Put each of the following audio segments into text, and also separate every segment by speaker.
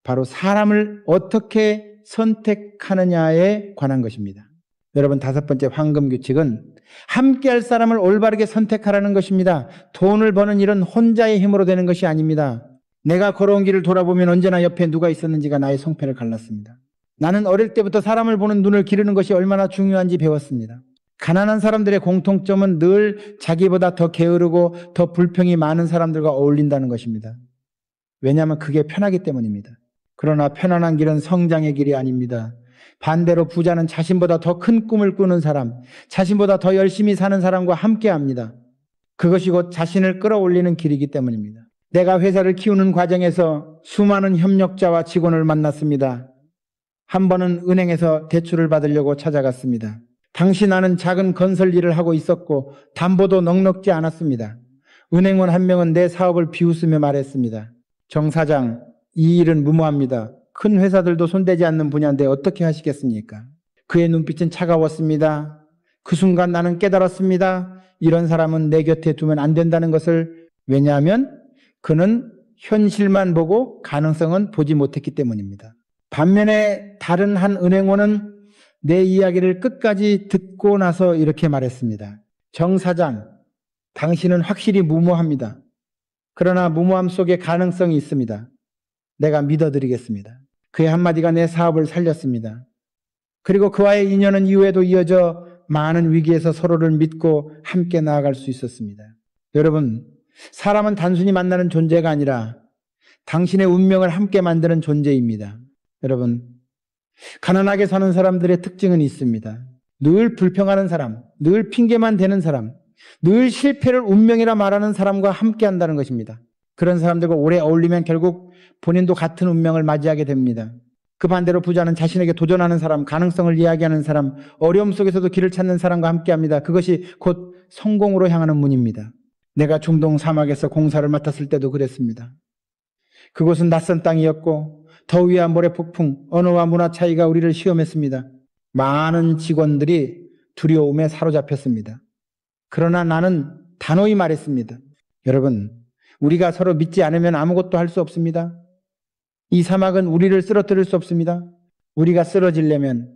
Speaker 1: 바로 사람을 어떻게 선택하느냐에 관한 것입니다. 여러분, 다섯 번째 황금 규칙은 함께할 사람을 올바르게 선택하라는 것입니다. 돈을 버는 일은 혼자의 힘으로 되는 것이 아닙니다. 내가 걸어온 길을 돌아보면 언제나 옆에 누가 있었는지가 나의 성패를 갈랐습니다. 나는 어릴 때부터 사람을 보는 눈을 기르는 것이 얼마나 중요한지 배웠습니다. 가난한 사람들의 공통점은 늘 자기보다 더 게으르고 더 불평이 많은 사람들과 어울린다는 것입니다. 왜냐하면 그게 편하기 때문입니다. 그러나 편안한 길은 성장의 길이 아닙니다. 반대로 부자는 자신보다 더 큰 꿈을 꾸는 사람, 자신보다 더 열심히 사는 사람과 함께합니다. 그것이 곧 자신을 끌어올리는 길이기 때문입니다. 내가 회사를 키우는 과정에서 수많은 협력자와 직원을 만났습니다. 한 번은 은행에서 대출을 받으려고 찾아갔습니다. 당시 나는 작은 건설 일을 하고 있었고 담보도 넉넉지 않았습니다. 은행원 한 명은 내 사업을 비웃으며 말했습니다. 정 사장, 이 일은 무모합니다. 큰 회사들도 손대지 않는 분야인데 어떻게 하시겠습니까? 그의 눈빛은 차가웠습니다. 그 순간 나는 깨달았습니다. 이런 사람은 내 곁에 두면 안 된다는 것을. 왜냐하면 그는 현실만 보고 가능성은 보지 못했기 때문입니다. 반면에 다른 한 은행원은 내 이야기를 끝까지 듣고 나서 이렇게 말했습니다. 정 사장, 당신은 확실히 무모합니다. 그러나 무모함 속에 가능성이 있습니다. 내가 믿어드리겠습니다. 그의 한마디가 내 사업을 살렸습니다. 그리고 그와의 인연은 이후에도 이어져 많은 위기에서 서로를 믿고 함께 나아갈 수 있었습니다. 여러분, 사람은 단순히 만나는 존재가 아니라 당신의 운명을 함께 만드는 존재입니다. 여러분, 가난하게 사는 사람들의 특징은 있습니다. 늘 불평하는 사람, 늘 핑계만 대는 사람, 늘 실패를 운명이라 말하는 사람과 함께 한다는 것입니다. 그런 사람들과 오래 어울리면 결국 본인도 같은 운명을 맞이하게 됩니다. 그 반대로 부자는 자신에게 도전하는 사람, 가능성을 이야기하는 사람, 어려움 속에서도 길을 찾는 사람과 함께합니다. 그것이 곧 성공으로 향하는 문입니다. 내가 중동 사막에서 공사를 맡았을 때도 그랬습니다. 그곳은 낯선 땅이었고 더위와 모래 폭풍, 언어와 문화 차이가 우리를 시험했습니다. 많은 직원들이 두려움에 사로잡혔습니다. 그러나 나는 단호히 말했습니다. 여러분, 우리가 서로 믿지 않으면 아무것도 할 수 없습니다. 이 사막은 우리를 쓰러뜨릴 수 없습니다. 우리가 쓰러지려면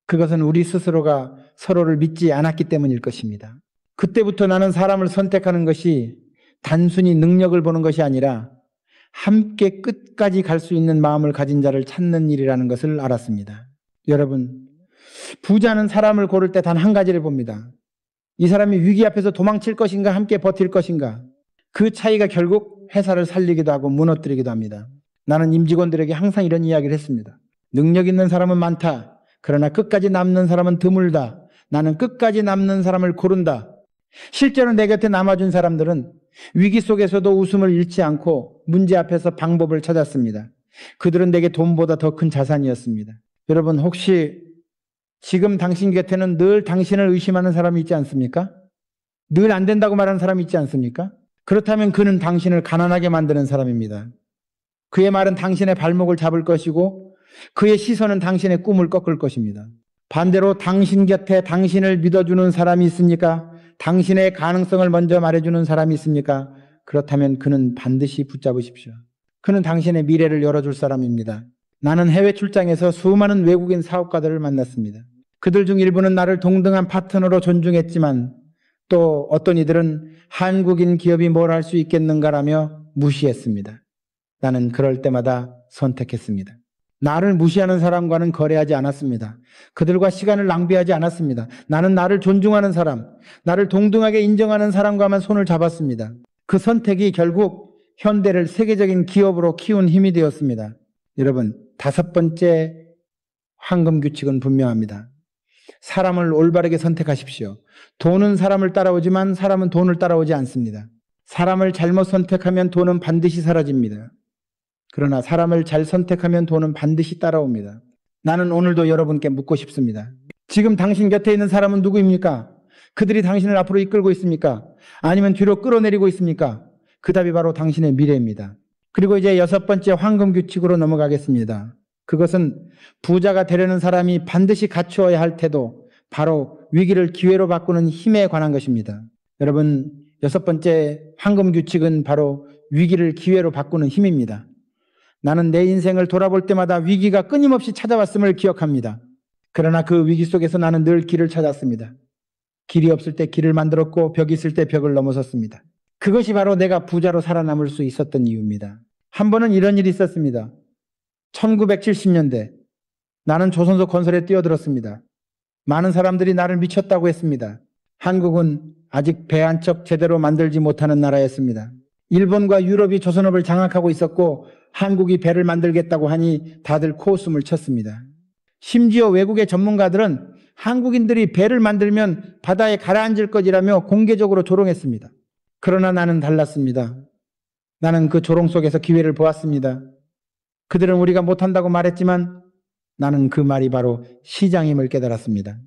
Speaker 1: 그것은 우리 스스로가 서로를 믿지 않았기 때문일 것입니다. 그때부터 나는 사람을 선택하는 것이 단순히 능력을 보는 것이 아니라 함께 끝까지 갈 수 있는 마음을 가진 자를 찾는 일이라는 것을 알았습니다. 여러분, 부자는 사람을 고를 때 단 한 가지를 봅니다. 이 사람이 위기 앞에서 도망칠 것인가 함께 버틸 것인가. 그 차이가 결국 회사를 살리기도 하고 무너뜨리기도 합니다. 나는 임직원들에게 항상 이런 이야기를 했습니다. 능력 있는 사람은 많다. 그러나 끝까지 남는 사람은 드물다. 나는 끝까지 남는 사람을 고른다. 실제로 내 곁에 남아준 사람들은 위기 속에서도 웃음을 잃지 않고 문제 앞에서 방법을 찾았습니다. 그들은 내게 돈보다 더 큰 자산이었습니다. 여러분, 혹시 지금 당신 곁에는 늘 당신을 의심하는 사람이 있지 않습니까? 늘 안 된다고 말하는 사람이 있지 않습니까? 그렇다면 그는 당신을 가난하게 만드는 사람입니다. 그의 말은 당신의 발목을 잡을 것이고 그의 시선은 당신의 꿈을 꺾을 것입니다. 반대로 당신 곁에 당신을 믿어주는 사람이 있습니까? 당신의 가능성을 먼저 말해주는 사람이 있습니까? 그렇다면 그는 반드시 붙잡으십시오. 그는 당신의 미래를 열어줄 사람입니다. 나는 해외 출장에서 수많은 외국인 사업가들을 만났습니다. 그들 중 일부는 나를 동등한 파트너로 존중했지만 또 어떤 이들은 한국인 기업이 뭘 할 수 있겠는가라며 무시했습니다. 나는 그럴 때마다 선택했습니다. 나를 무시하는 사람과는 거래하지 않았습니다. 그들과 시간을 낭비하지 않았습니다. 나는 나를 존중하는 사람, 나를 동등하게 인정하는 사람과만 손을 잡았습니다. 그 선택이 결국 현대를 세계적인 기업으로 키운 힘이 되었습니다. 여러분, 다섯 번째 황금 규칙은 분명합니다. 사람을 올바르게 선택하십시오. 돈은 사람을 따라오지만 사람은 돈을 따라오지 않습니다. 사람을 잘못 선택하면 돈은 반드시 사라집니다. 그러나 사람을 잘 선택하면 돈은 반드시 따라옵니다. 나는 오늘도 여러분께 묻고 싶습니다. 지금 당신 곁에 있는 사람은 누구입니까? 그들이 당신을 앞으로 이끌고 있습니까? 아니면 뒤로 끌어내리고 있습니까? 그 답이 바로 당신의 미래입니다. 그리고 이제 여섯 번째 황금 규칙으로 넘어가겠습니다. 그것은 부자가 되려는 사람이 반드시 갖추어야 할 태도, 바로 위기를 기회로 바꾸는 힘에 관한 것입니다. 여러분, 여섯 번째 황금 규칙은 바로 위기를 기회로 바꾸는 힘입니다. 나는 내 인생을 돌아볼 때마다 위기가 끊임없이 찾아왔음을 기억합니다. 그러나 그 위기 속에서 나는 늘 길을 찾았습니다. 길이 없을 때 길을 만들었고 벽이 있을 때 벽을 넘어섰습니다. 그것이 바로 내가 부자로 살아남을 수 있었던 이유입니다. 한 번은 이런 일이 있었습니다. 1970년대 나는 조선소 건설에 뛰어들었습니다. 많은 사람들이 나를 미쳤다고 했습니다. 한국은 아직 배 한 척 제대로 만들지 못하는 나라였습니다. 일본과 유럽이 조선업을 장악하고 있었고 한국이 배를 만들겠다고 하니 다들 코웃음을 쳤습니다. 심지어 외국의 전문가들은 한국인들이 배를 만들면 바다에 가라앉을 것이라며 공개적으로 조롱했습니다. 그러나 나는 달랐습니다. 나는 그 조롱 속에서 기회를 보았습니다. 그들은 우리가 못한다고 말했지만 나는 그 말이 바로 시장임을 깨달았습니다.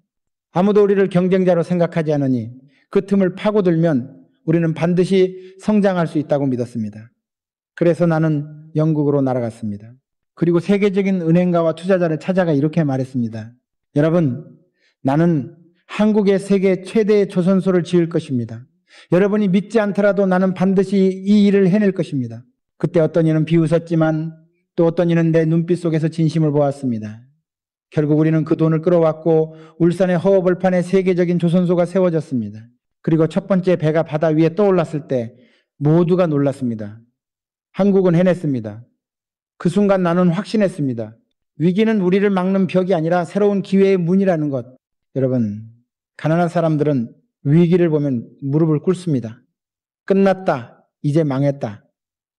Speaker 1: 아무도 우리를 경쟁자로 생각하지 않으니 그 틈을 파고들면 우리는 반드시 성장할 수 있다고 믿었습니다. 그래서 나는 영국으로 날아갔습니다. 그리고 세계적인 은행가와 투자자를 찾아가 이렇게 말했습니다. 여러분, 나는 한국의 세계 최대의 조선소를 지을 것입니다. 여러분이 믿지 않더라도 나는 반드시 이 일을 해낼 것입니다. 그때 어떤 이는 비웃었지만 또 어떤 이는 내 눈빛 속에서 진심을 보았습니다. 결국 우리는 그 돈을 끌어왔고 울산의 허허벌판에 세계적인 조선소가 세워졌습니다. 그리고 첫 번째 배가 바다 위에 떠올랐을 때 모두가 놀랐습니다. 한국은 해냈습니다. 그 순간 나는 확신했습니다. 위기는 우리를 막는 벽이 아니라 새로운 기회의 문이라는 것. 여러분, 가난한 사람들은 위기를 보면 무릎을 꿇습니다. 끝났다. 이제 망했다.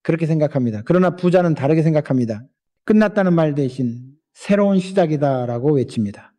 Speaker 1: 그렇게 생각합니다. 그러나 부자는 다르게 생각합니다. 끝났다는 말 대신 새로운 시작이다라고 외칩니다.